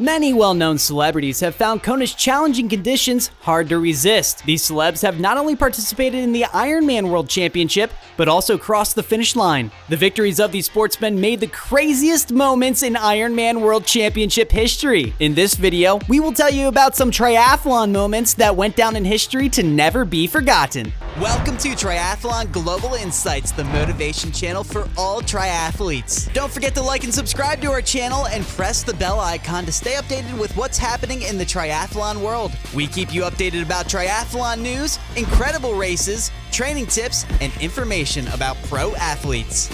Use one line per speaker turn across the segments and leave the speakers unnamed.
Many well-known celebrities have found Kona's challenging conditions hard to resist. These celebs have not only participated in the Ironman World Championship, but also crossed the finish line. The victories of these sportsmen made the craziest moments in Ironman World Championship history. In this video, we will tell you about some triathlon moments that went down in history to never be forgotten. Welcome to Triathlon Global Insights, the motivation channel for all triathletes. Don't forget to like and subscribe to our channel and press the bell icon to stay updated with what's happening in the triathlon world. We keep you updated about triathlon news, incredible races, training tips, and information about pro athletes.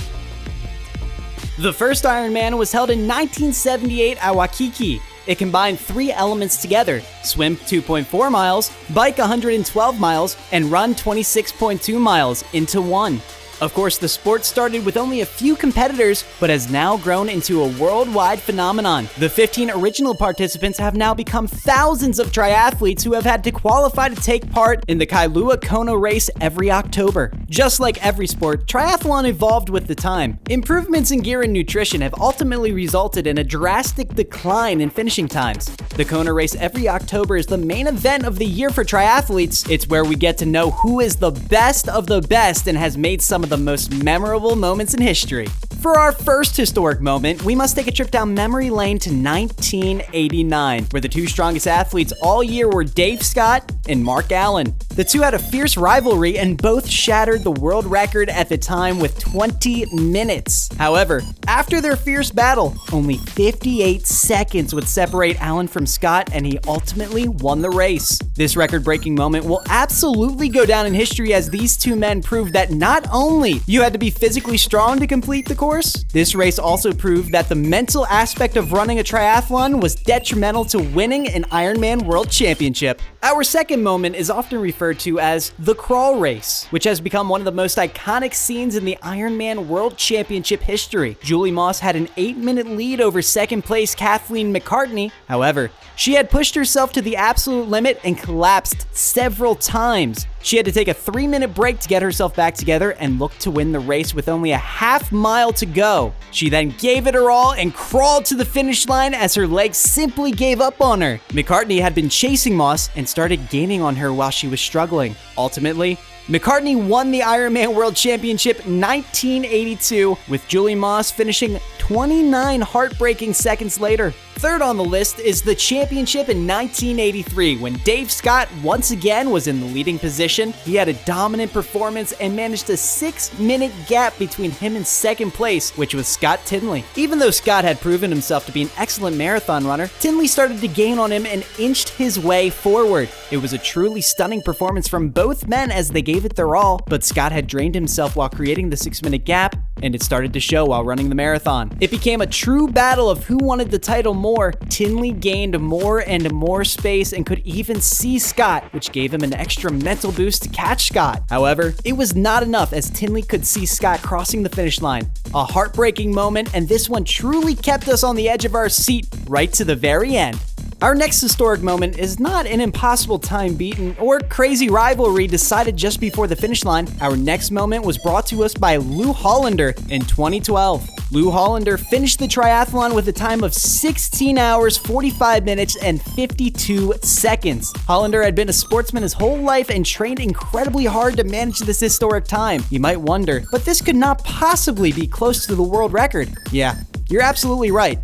The first Ironman was held in 1978 at Waikiki. It combined 3 elements together: swim 2.4 miles, bike 112 miles, and run 26.2 miles into one. Of course, the sport started with only a few competitors, but has now grown into a worldwide phenomenon. The 15 original participants have now become thousands of triathletes who have had to qualify to take part in the Kailua-Kona Race every October. Just like every sport, triathlon evolved with the time. Improvements in gear and nutrition have ultimately resulted in a drastic decline in finishing times. The Kona Race every October is the main event of the year for triathletes. It's where we get to know who is the best of the best and has made some of the most memorable moments in history. For our first historic moment, we must take a trip down memory lane to 1989, where the 2 strongest athletes all year were Dave Scott and Mark Allen. The 2 had a fierce rivalry and both shattered the world record at the time with 20 minutes. However, after their fierce battle, only 58 seconds would separate Allen from Scott, and he ultimately won the race. This record-breaking moment will absolutely go down in history, as these 2 men proved that not only you had to be physically strong to complete the course, this race also proved that the mental aspect of running a triathlon was detrimental to winning an Ironman World Championship. Our second moment is often referred to as the crawl race, which has become one of the most iconic scenes in the Ironman World Championship history. Julie Moss had an 8-minute lead over second place Kathleen McCartney. However, she had pushed herself to the absolute limit and collapsed several times. She had to take a 3-minute break to get herself back together and look to win the race with only a half mile to go. She then gave it her all and crawled to the finish line as her legs simply gave up on her. McCartney had been chasing Moss and started gaining on her while she was struggling. Ultimately, McCartney won the Ironman World Championship 1982, with Julie Moss finishing 29 heartbreaking seconds later. Third on the list is the championship in 1983, when Dave Scott once again was in the leading position. He had a dominant performance and managed a 6-minute gap between him and second place, which was Scott Tinley. Even though Scott had proven himself to be an excellent marathon runner, Tinley started to gain on him and inched his way forward. It was a truly stunning performance from both men as they gave it their all, but Scott had drained himself while creating the 6-minute gap, and it started to show while running the marathon. It became a true battle of who wanted the title more. Tinley gained more and more space and could even see Scott, which gave him an extra mental boost to catch Scott. However, it was not enough, as Tinley could see Scott crossing the finish line. A heartbreaking moment, and this one truly kept us on the edge of our seat right to the very end. Our next historic moment is not an impossible time beaten or crazy rivalry decided just before the finish line. Our next moment was brought to us by Lou Hollander in 2012. Lou Hollander finished the triathlon with a time of 16 hours, 45 minutes, and 52 seconds. Hollander had been a sportsman his whole life and trained incredibly hard to manage this historic time. You might wonder, but this could not possibly be close to the world record. Yeah, you're absolutely right.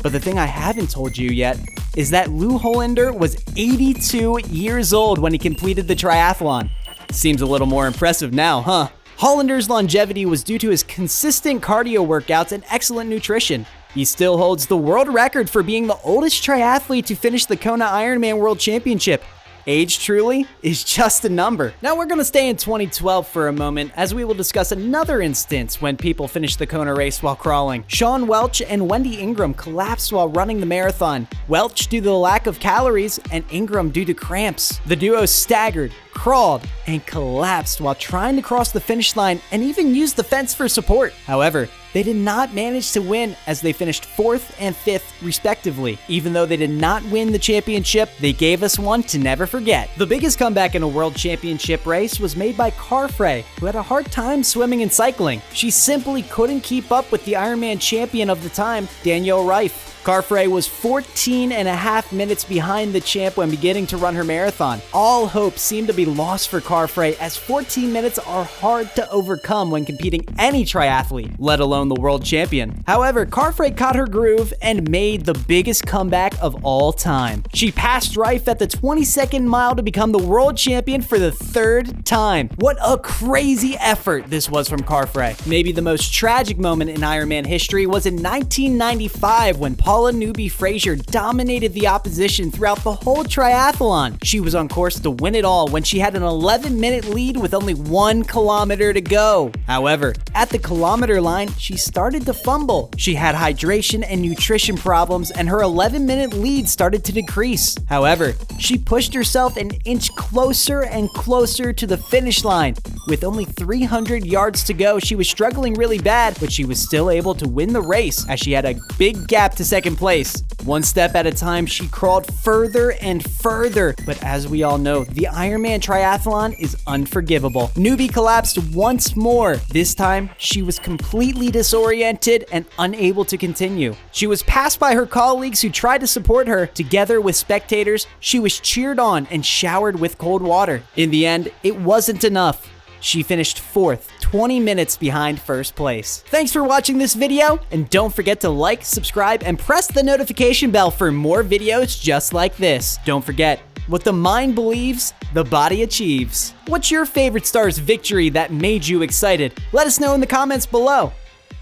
But the thing I haven't told you yet is that Lou Hollander was 82 years old when he completed the triathlon. Seems a little more impressive now, huh? Hollander's longevity was due to his consistent cardio workouts and excellent nutrition. He still holds the world record for being the oldest triathlete to finish the Kona Ironman World Championship. Age truly is just a number. Now we're going to stay in 2012 for a moment, as we will discuss another instance when people finished the Kona race while crawling. Shawn Welch and Wendy Ingram collapsed while running the marathon. Welch due to the lack of calories, and Ingram due to cramps. The duo staggered, crawled, and collapsed while trying to cross the finish line and even used the fence for support. However, they did not manage to win as they finished 4th and 5th respectively. Even though they did not win the championship, they gave us one to never forget. The biggest comeback in a world championship race was made by Carfrae, who had a hard time swimming and cycling. She simply couldn't keep up with the Ironman champion of the time, Danielle Rife. Carfrae was 14 and a half minutes behind the champ when beginning to run her marathon. All hope seemed to be lost for Carfrae, as 14 minutes are hard to overcome when competing any triathlete, let alone the world champion. However, Carfrae caught her groove and made the biggest comeback of all time. She passed Rife at the 22nd mile to become the world champion for the 3rd time. What a crazy effort this was from Carfrae. Maybe the most tragic moment in Ironman history was in 1995 when Paula Newby-Fraser dominated the opposition throughout the whole triathlon. She was on course to win it all when she had an 11-minute lead with only 1 kilometer to go. However, at the kilometer line, she started to fumble. She had hydration and nutrition problems, and her 11-minute lead started to decrease. However, she pushed herself an inch closer and closer to the finish line. With only 300 yards to go, she was struggling really bad, but she was still able to win the race as she had a big gap to second place. One step at a time, she crawled further and further, but as we all know, the Ironman triathlon is unforgivable. Newby collapsed once more. This time, she was completely disoriented and unable to continue. She was passed by her colleagues who tried to support her. Together with spectators, she was cheered on and showered with cold water. In the end, it wasn't enough. She finished 4th, 20 minutes behind first place. Thanks for watching this video, and don't forget to like, subscribe, and press the notification bell for more videos just like this. Don't forget, what the mind believes, the body achieves. What's your favorite star's victory that made you excited? Let us know in the comments below.